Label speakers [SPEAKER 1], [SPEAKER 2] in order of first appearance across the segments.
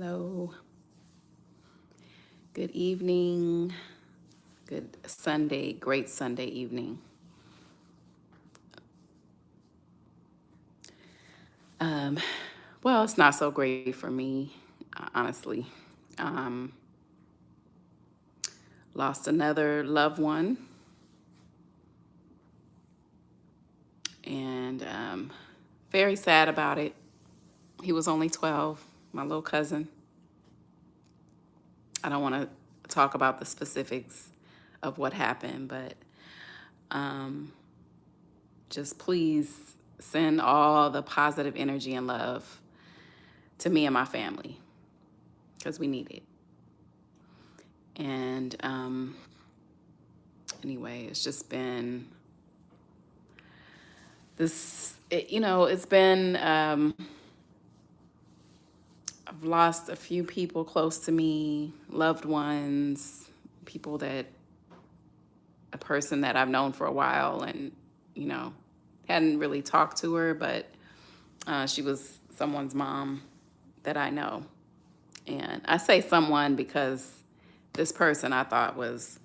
[SPEAKER 1] Hello. Good evening. Good Sunday. Great Sunday evening. Um, well, it's not so great for me, honestly. Um, Lost another loved one, and very sad about it. He was only 12, my little cousin. I don't want to talk about the specifics of what happened, but um, just please send all the positive energy and love to me and my family because we need it. And anyway, it's just been it's been, I've lost a few people close to me, loved ones, people that, a person that I've known for a while and, you know, hadn't really talked to her, but she was someone's mom that I know. And I say someone because this person I thought was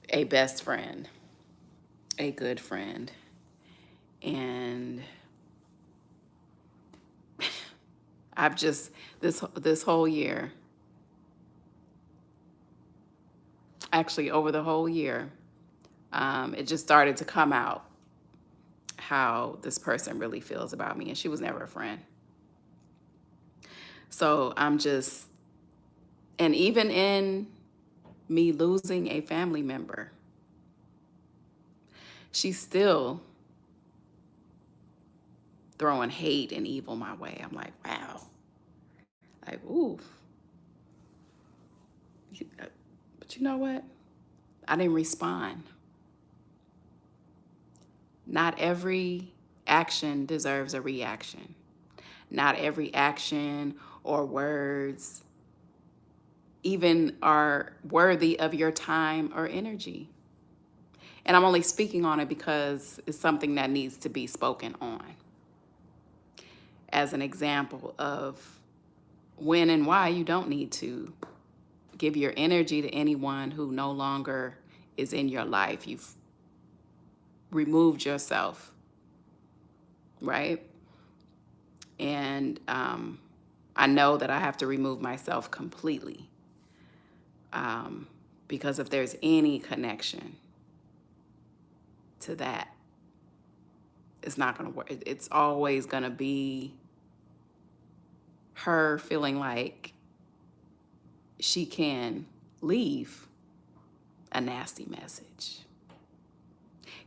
[SPEAKER 1] a best friend, a good friend. And I've just this whole year, actually over the whole year, it just started to come out how this person really feels about me, and she was never a friend. So I'm just, and even in me losing a family member, she's still throwing hate and evil my way. I'm like, wow, like, ooh. But you know what? I didn't respond. Not every action deserves a reaction. Not every action or words even are worthy of your time or energy. And I'm only speaking on it because it's something that needs to be spoken on as an example of when and why you don't need to give your energy to anyone who no longer is in your life. You've removed yourself, right? And I know that I have to remove myself completely, because if there's any connection to that, it's not going to work. It's always going to be her feeling like she can leave a nasty message,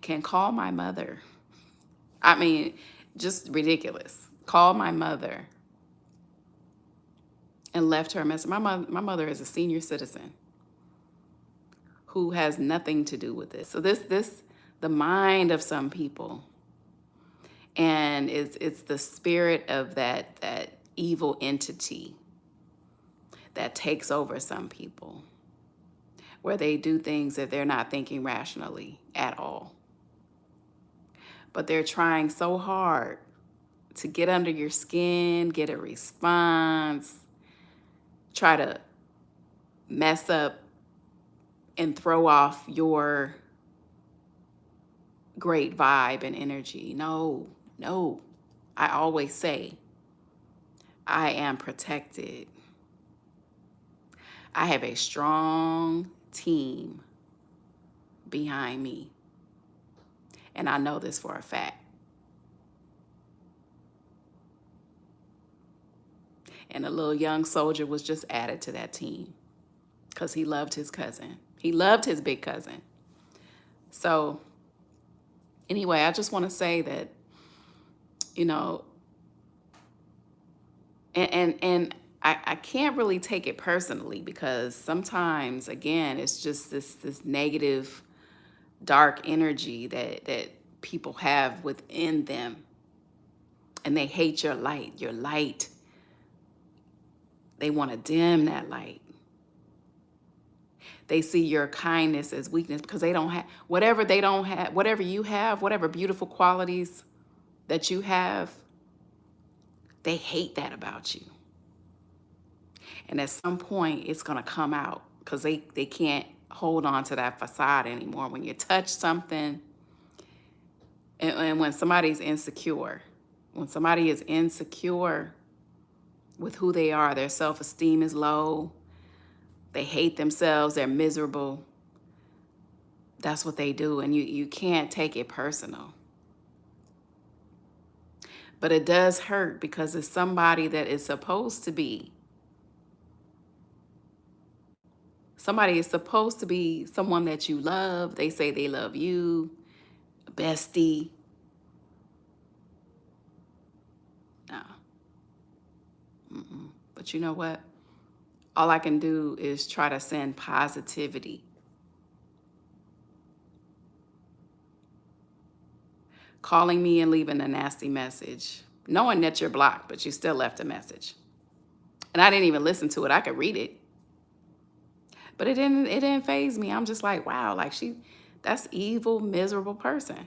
[SPEAKER 1] can call my mother. I mean, just ridiculous. Call my mother and left her a message. My mother is a senior citizen who has nothing to do with this. So the mind of some people, and it's the spirit of that evil entity that takes over some people, where they do things that they're not thinking rationally at all. But they're trying so hard to get under your skin, get a response, try to mess up and throw off your great vibe and energy. No, no. I always say, I am protected. I have a strong team behind me. And I know this for a fact. And a little young soldier was just added to that team because he loved his cousin. He loved his big cousin. So, anyway, I just want to say that, you know, and I can't really take it personally because sometimes, again, it's just this negative, dark energy that people have within them, and they hate your light. Your light, they want to dim that light. They see your kindness as weakness because they don't have whatever they don't have, whatever you have, whatever beautiful qualities that you have, they hate that about you. And at some point, it's going to come out because they can't hold on to that facade anymore. When you touch something, and when somebody's insecure, when somebody is insecure with who they are, their self esteem is low, they hate themselves, they're miserable. That's what they do. And you can't take it personal. But it does hurt because it's somebody that is supposed to be. Somebody is supposed to be someone that you love. They say they love you, bestie. No. Mm-mm. But you know what? All I can do is try to send positivity. Calling me and leaving a nasty message, knowing that you're blocked, but you still left a message. And I didn't even listen to it. I could read it, but it didn't faze me. I'm just like, wow, like that's evil, miserable person.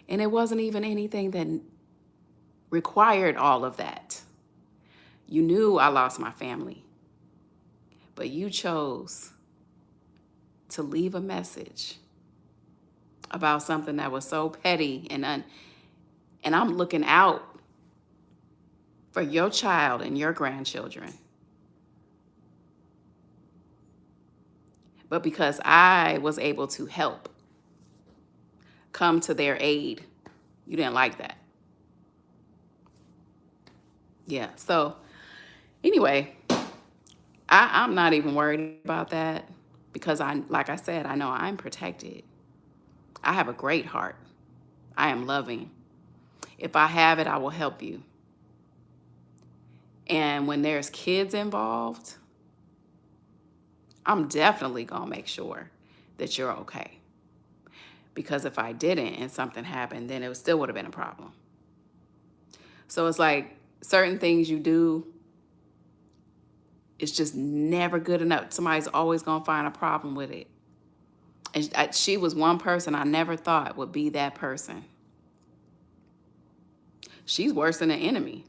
[SPEAKER 1] And it wasn't even anything that required all of that. You knew I lost my family, but you chose to leave a message about something that was so petty and I'm looking out for your child and your grandchildren. But because I was able to help come to their aid, you didn't like that. Yeah. So anyway, I'm not even worried about that because like I said, I know I'm protected. I have a great heart. I am loving. If I have it, I will help you. And when there's kids involved, I'm definitely going to make sure that you're okay. Because if I didn't and something happened, then it still would have been a problem. So it's like certain things you do, it's just never good enough. Somebody's always going to find a problem with it. And she was one person I never thought would be that person. She's worse than an enemy.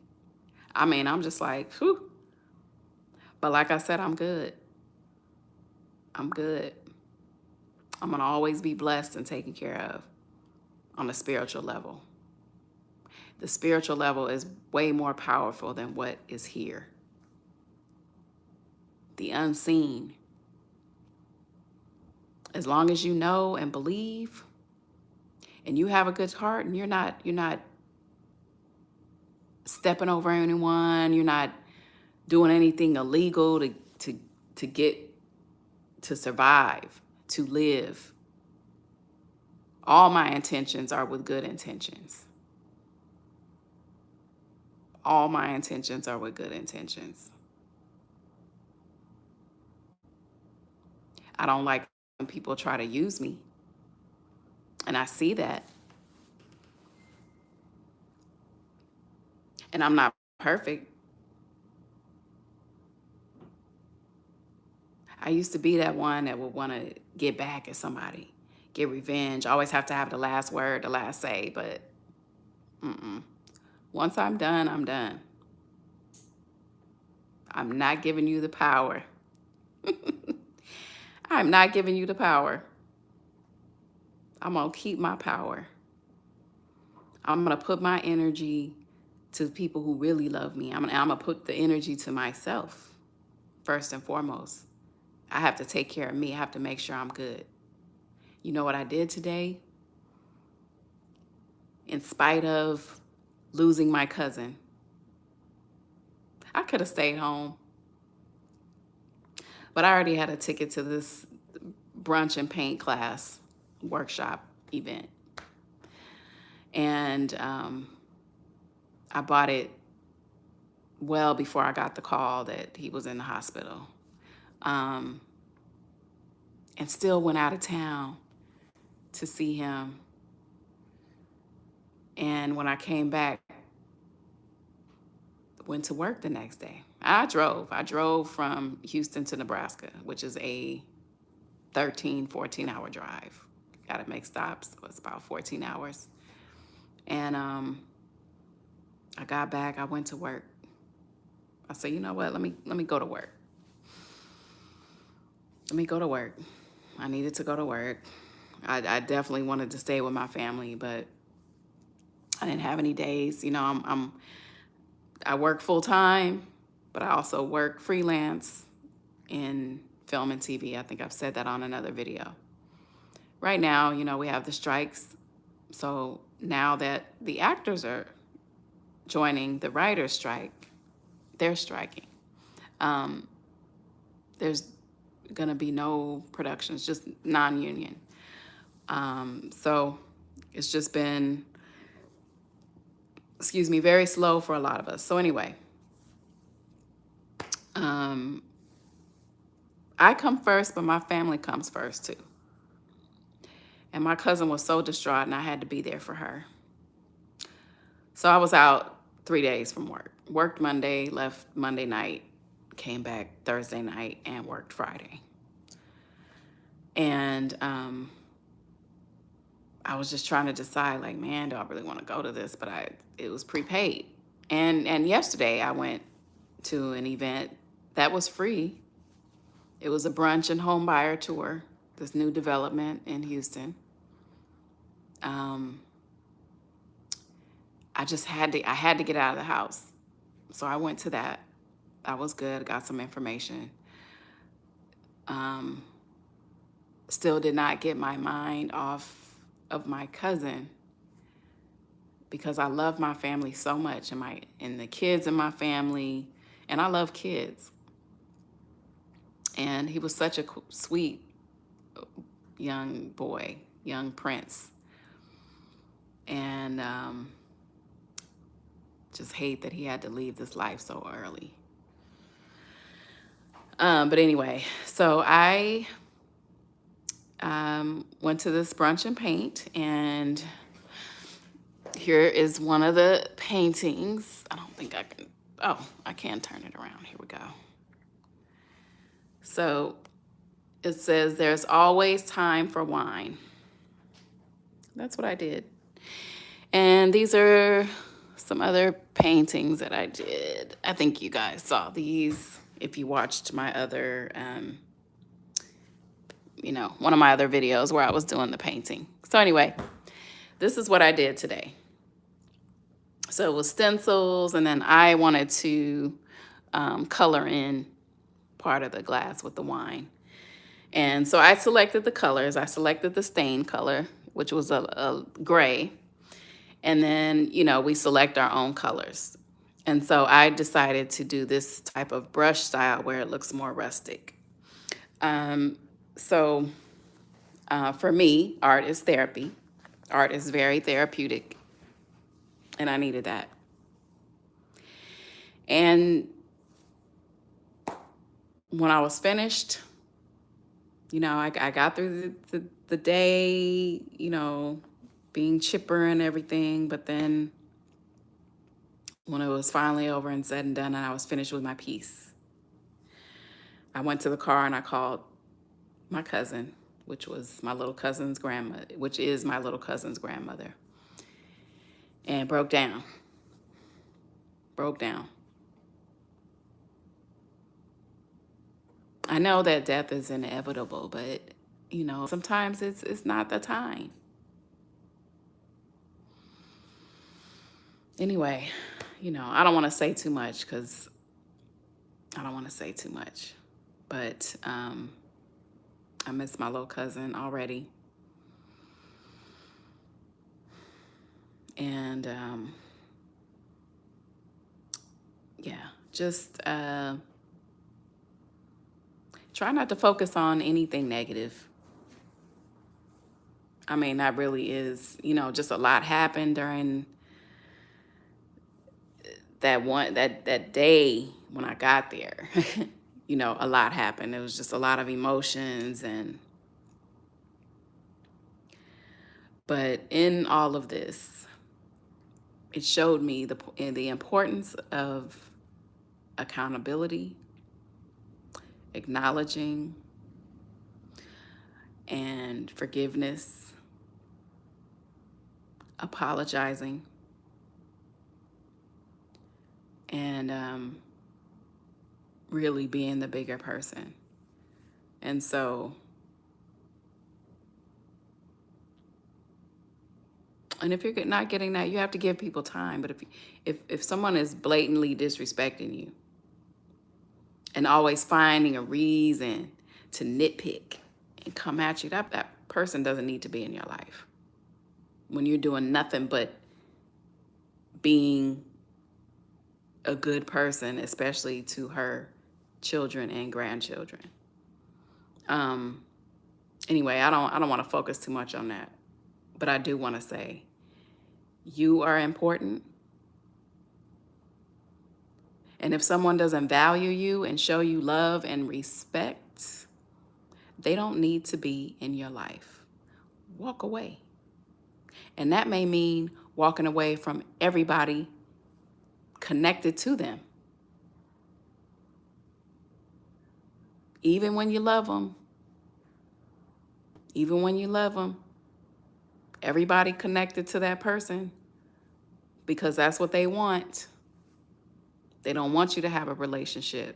[SPEAKER 1] I mean, I'm just like, whew. But like I said, I'm good. I'm good. I'm going to always be blessed and taken care of on a spiritual level. The spiritual level is way more powerful than what is here. The unseen. As long as you know and believe and you have a good heart and you're not stepping over anyone, you're not doing anything illegal to get to survive, to live. All my intentions are with good intentions. All my intentions are with good intentions. I don't like when people try to use me. And I see that. And I'm not perfect. I used to be that one that would want to get back at somebody, get revenge, always have to have the last word, the last say. But once I'm done, I'm done. I'm not giving you the power. I'm not giving you the power. I'm going to keep my power. I'm going to put my energy to people who really love me. I'm going to put the energy to myself first and foremost. I have to take care of me. I have to make sure I'm good. You know what I did today? In spite of losing my cousin, I could have stayed home. But I already had a ticket to this brunch and paint class workshop event. And I bought it well before I got the call that he was in the hospital. And still went out of town to see him. And when I came back, went to work the next day. I drove from Houston to Nebraska, which is a 14-hour drive. Got to make stops. It's about 14 hours. And I got back, I went to work. I said, you know what? Let me go to work. Let me go to work. I needed to go to work. I definitely wanted to stay with my family, but I didn't have any days. You know, I work full time, but I also work freelance in film and TV. I think I've said that on another video. Right now, you know, we have the strikes. So now that the actors are joining the writers' strike, they're striking. Um, there's going to be no productions, just non-union. So it's just been, very slow for a lot of us. So anyway, I come first, but my family comes first too. And my cousin was so distraught, and I had to be there for her. So I was out 3 days from work. Worked Monday, left Monday night, came back Thursday night, and worked Friday. And I was just trying to decide, like, man, do I really want to go to this? But it was prepaid. And yesterday I went to an event that was free. It was a brunch and home buyer tour, this new development in Houston. I had to get out of the house. So I went to that. That was good. Got some information. Still did not get my mind off of my cousin because I love my family so much, and the kids in my family, and I love kids. And he was such a sweet young boy, young prince. And just hate that he had to leave this life so early. But anyway, so I went to this brunch and paint, and here is one of the paintings. I don't think I can, I can turn it around. Here we go. So it says, "There's always time for wine." That's what I did. And these are some other paintings that I did. I think you guys saw these if you watched my other, one of my other videos where I was doing the painting. So anyway, this is what I did today. So it was stencils, and then I wanted to color in part of the glass with the wine. And so I selected the colors. I selected the stain color, which was a gray. And then, we select our own colors. And so I decided to do this type of brush style where it looks more rustic. So for me, art is therapy. Art is very therapeutic. And I needed that. And when I was finished, I got through the day, being chipper and everything. But then when it was finally over and said and done, and I was finished with my piece, I went to the car and I called my cousin, which is my little cousin's grandmother, and broke down. I know that death is inevitable, but sometimes it's not the time. Anyway, I don't want to say too much because I don't want to say too much, but I miss my little cousin already. And just try not to focus on anything negative. I mean, that really is, just a lot happened during that day when I got there. A lot happened. It was just a lot of emotions, but in all of this, it showed me the importance of accountability, acknowledging, and forgiveness, apologizing, and really being the bigger person. And so, and if you're not getting that, you have to give people time. But if someone is blatantly disrespecting you and always finding a reason to nitpick and come at you, that person doesn't need to be in your life. When you're doing nothing but being a good person, especially to her children and grandchildren. Anyway, I don't want to focus too much on that, but I do want to say you are important. And if someone doesn't value you and show you love and respect, they don't need to be in your life. Walk away. And that may mean walking away from everybody connected to them. Even when you love them, everybody connected to that person, because that's what they want. They don't want you to have a relationship.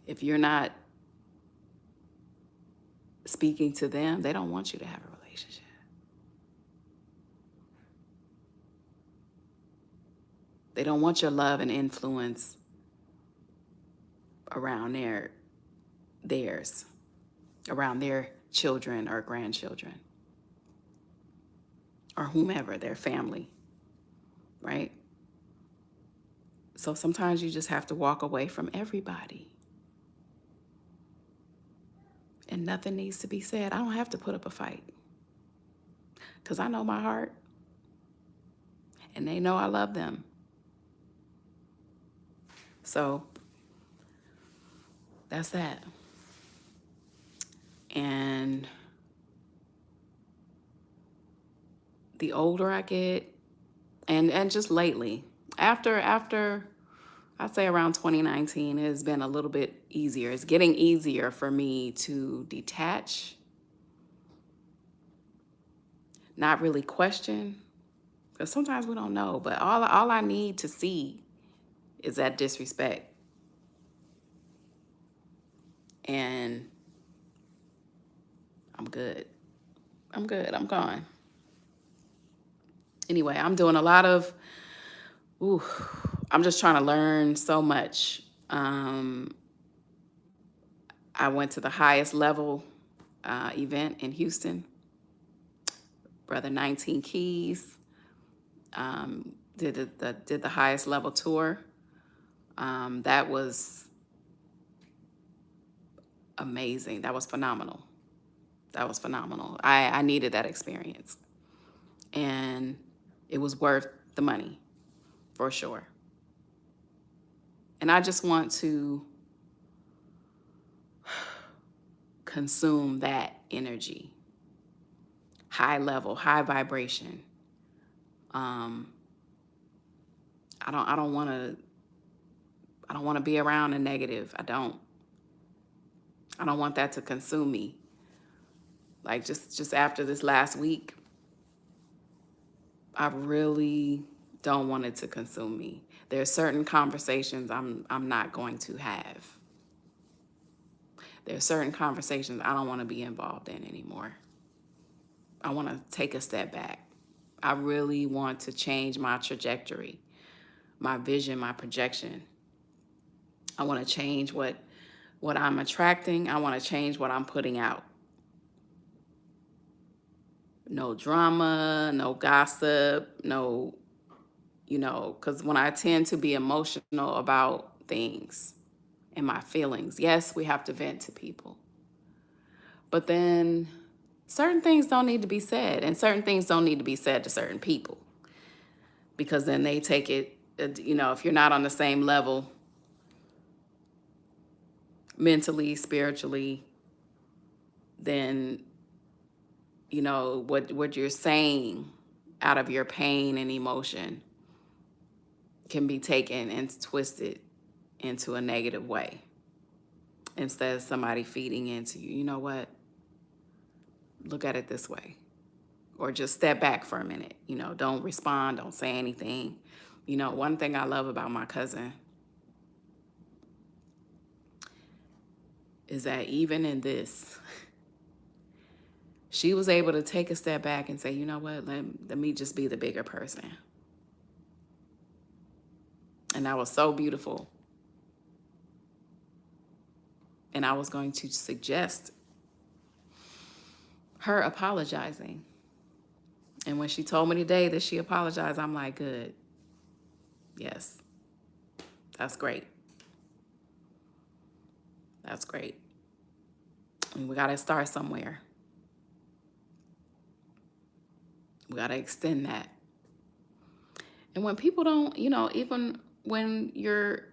[SPEAKER 1] If you're not speaking to them, they don't want you to have a relationship. They don't want your love and influence around theirs, around their children or grandchildren, or whomever, their family, right? So sometimes you just have to walk away from everybody. And nothing needs to be said. I don't have to put up a fight, because I know my heart, and they know I love them. So that's that. And the older I get, and just lately, after I'd say around 2019, it has been a little bit easier. It's getting easier for me to detach, not really question, because sometimes we don't know, but all I need to see is that disrespect. And I'm good. I'm gone. Anyway, I'm doing a lot of, I'm just trying to learn so much. I went to the highest level event in Houston, Brother 19 Keys, did the highest level tour. That was amazing. That was phenomenal. I needed that experience, and it was worth the money for sure. And I just want to consume that energy, high level, high vibration. I don't want to be around the negative. I don't want that to consume me. Like just after this last week, I really don't want it to consume me. There are certain conversations I'm not going to have. There are certain conversations I don't want to be involved in anymore. I want to take a step back. I really want to change my trajectory, my vision, my projection. I want to change what I'm attracting. I want to change what I'm putting out. No drama, no gossip, no, because when I tend to be emotional about things and my feelings, yes, we have to vent to people. But then certain things don't need to be said, and certain things don't need to be said to certain people, because then they take it, if you're not on the same level mentally, spiritually, then, what you're saying out of your pain and emotion can be taken and twisted into a negative way, instead of somebody feeding into you. You know what? Look at it this way. Or just step back for a minute. Don't respond. Don't say anything. One thing I love about my cousin, is that even in this, she was able to take a step back and say, you know what, let me just be the bigger person. And that was so beautiful. And I was going to suggest her apologizing. And when she told me today that she apologized, I'm like, good. Yes, that's great. That's great. And we got to start somewhere. We got to extend that. And when people don't, even when you're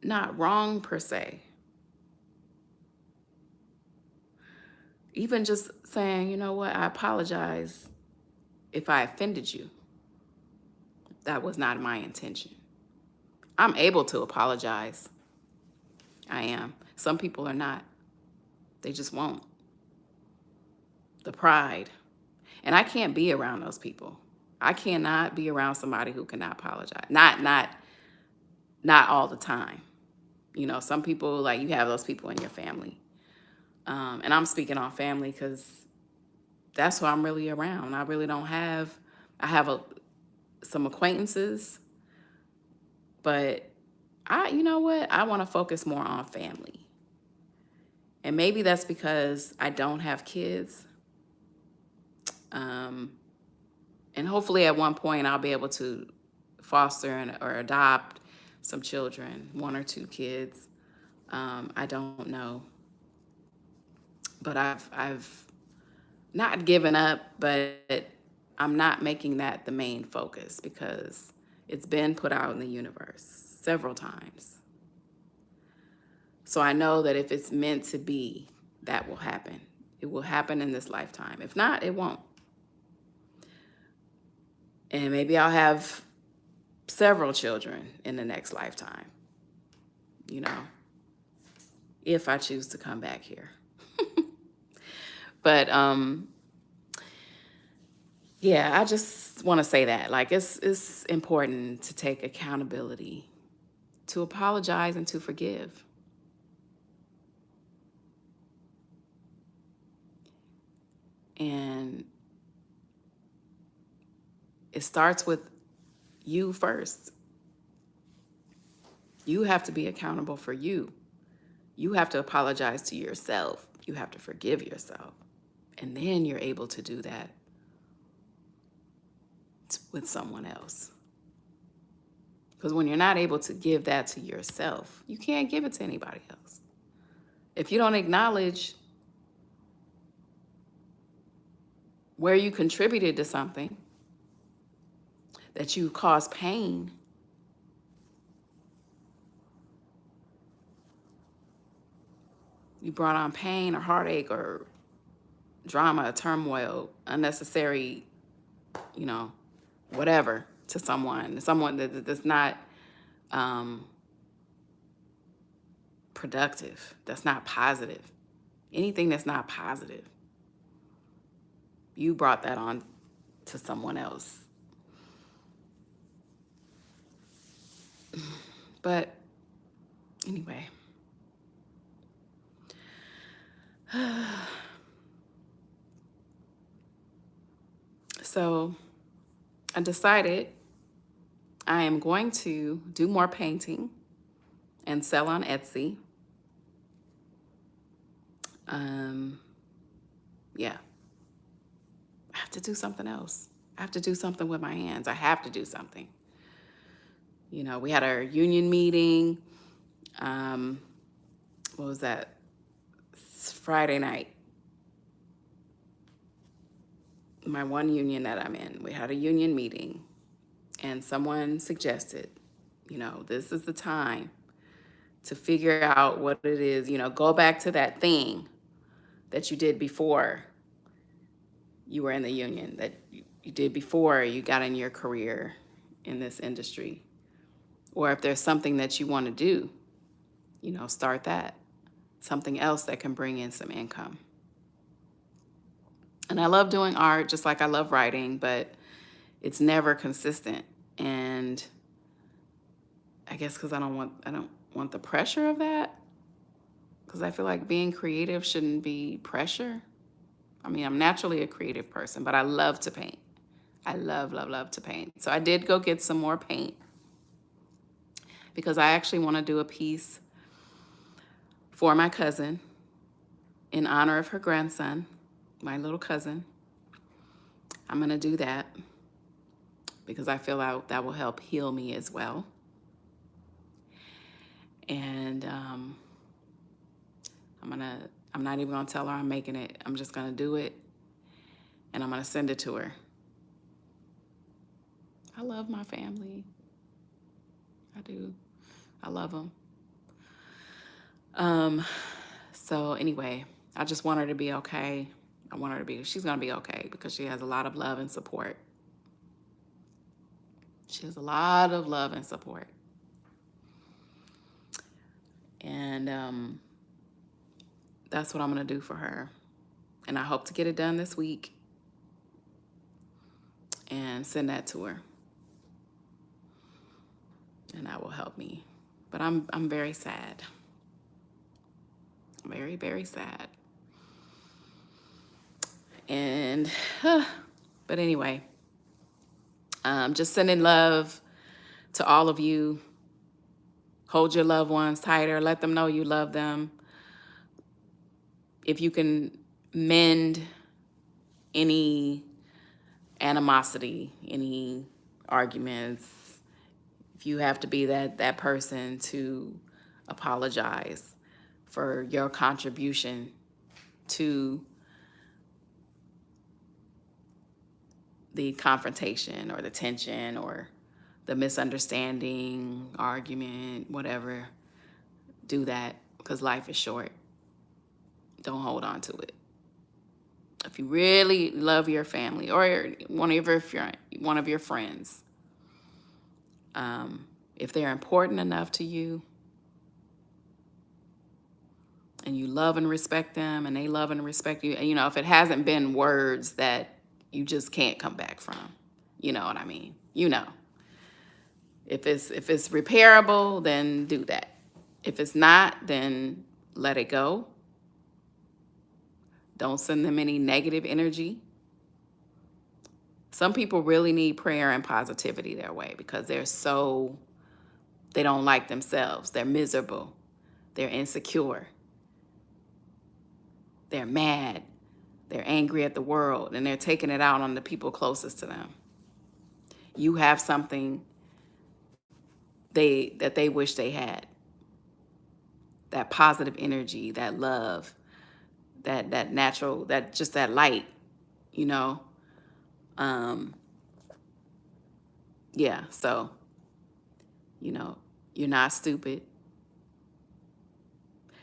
[SPEAKER 1] not wrong per se, even just saying, you know what, I apologize if I offended you. That was not my intention. I'm able to apologize. I am. Some people are not. They just won't. The pride. And I can't be around those people. I cannot be around somebody who cannot apologize. Not all the time. Some people, like, you have those people in your family. And I'm speaking on family because that's who I'm really around. I really don't have, I have some acquaintances, but you know what? I want to focus more on family. And maybe that's because I don't have kids. And hopefully at one point I'll be able to foster or adopt some children, 1 or 2 kids. I don't know. But I've not given up, but I'm not making that the main focus because it's been put out in the universe several times. So I know that if it's meant to be, that will happen. It will happen in this lifetime. If not, it won't. And maybe I'll have several children in the next lifetime, if I choose to come back here. But yeah, I just want to say that, like, it's important to take accountability, to apologize and to forgive. And it starts with you first. You have to be accountable for you. You have to apologize to yourself. You have to forgive yourself. And then you're able to do that with someone else. Because when you're not able to give that to yourself, you can't give it to anybody else. If you don't acknowledge where you contributed to something, that you caused pain, you brought on pain or heartache or drama, turmoil, unnecessary, whatever to someone that's not productive, that's not positive. Anything that's not positive, you brought that on to someone else. But anyway, so I decided I am going to do more painting and sell on Etsy. Yeah. I have to do something else. I have to do something with my hands. I have to do something. We had our union meeting. What was that? Friday night. My one union that I'm in, we had a union meeting, and someone suggested, this is the time to figure out what it is, go back to that thing that you did before you were in the union, that you did before you got in your career in this industry. Or if there's something that you want to do, start that. Something else that can bring in some income. And I love doing art just like I love writing, but it's never consistent. And I guess because I don't want the pressure of that. because I feel like being creative shouldn't be pressure. I mean, I'm naturally a creative person, but I love to paint. I love, love, love to paint. So I did go get some more paint because I actually want to do a piece for my cousin in honor of her grandson, my little cousin. I'm going to do that because I feel like that will help heal me as well. And I'm not even going to tell her I'm making it. I'm just going to do it, and I'm going to send it to her. I love my family. I do. I love them. So anyway, I just want her to be okay. She's going to be okay because she has a lot of love and support. She has a lot of love and support. And that's what I'm going to do for her. And I hope to get it done this week and send that to her. And that will help me. But I'm very sad. Very, very sad. And, but anyway, just sending love to all of you. Hold your loved ones tighter. Let them know you love them. If you can mend any animosity, any arguments, if you have to be that person to apologize for your contribution to the confrontation or the tension or the misunderstanding, argument, whatever, do that because life is short. Don't hold on to it. If you really love your family or one of your friends, if they're important enough to you and you love and respect them and they love and respect you, and if it hasn't been words that you just can't come back from, you know what I mean? If it's repairable, then do that. If it's not, then let it go. Don't send them any negative energy. Some people really need prayer and positivity their way because they don't like themselves. They're miserable. They're insecure. They're mad. They're angry at the world, and they're taking it out on the people closest to them. You have something that they wish they had. That positive energy, that love, that natural, that light, yeah, so, you're not stupid.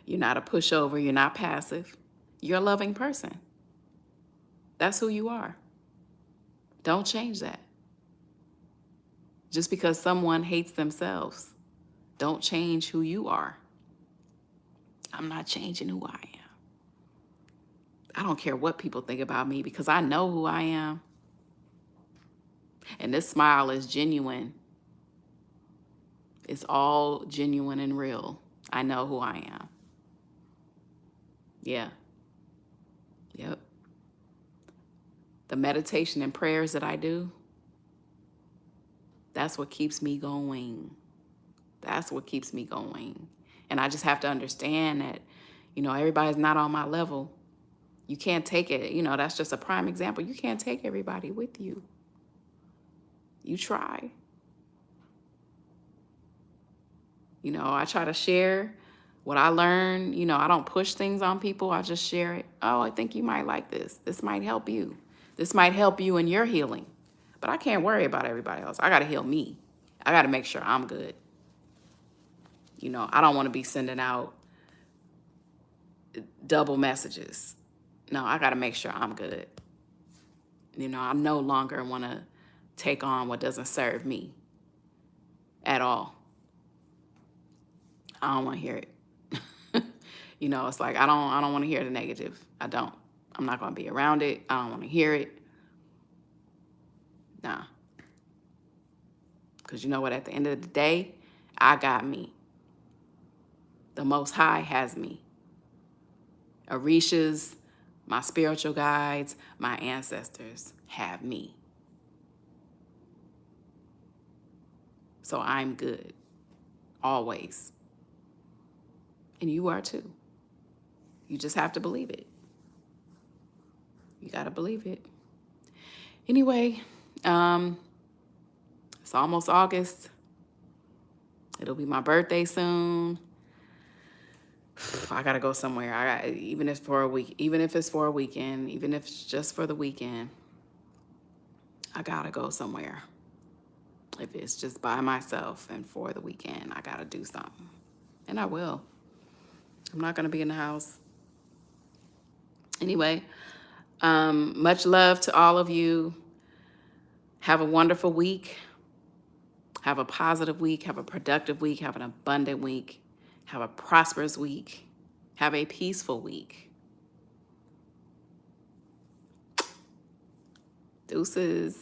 [SPEAKER 1] You're not a pushover. You're not passive. You're a loving person. That's who you are. Don't change that. Just because someone hates themselves, don't change who you are. I'm not changing who I am. I don't care what people think about me because I know who I am. And this smile is genuine. It's all genuine and real. I know who I am. Yeah. Yep. The meditation and prayers that I do, that's what keeps me going. That's what keeps me going. And I just have to understand that, everybody's not on my level. You can't take it. That's just a prime example. You can't take everybody with you. You try. I try to share what I learn. I don't push things on people. I just share it. Oh, I think you might like this. This might help you. This might help you in your healing. But I can't worry about everybody else. I got to heal me. I got to make sure I'm good. I don't want to be sending out double messages. No, I got to make sure I'm good. I no longer want to take on what doesn't serve me at all. I don't want to hear it. It's like I don't want to hear the negative. I don't. I'm not going to be around it. I don't want to hear it. Nah. Because you know what? At the end of the day, I got me. The Most High has me. Orishas, my spiritual guides, my ancestors have me. So I'm good, always. And you are too. You just have to believe it. You got to believe it. Anyway, it's almost August. It'll be my birthday soon. I gotta go somewhere. Even if for a week, even if it's for a weekend, even if it's just for the weekend, I gotta go somewhere. If it's just by myself and for the weekend, I gotta do something. And I will. I'm not gonna be in the house. Anyway, much love to all of you. Have a wonderful week. Have a positive week. Have a productive week. Have an abundant week. Have a prosperous week. Have a peaceful week. Deuces.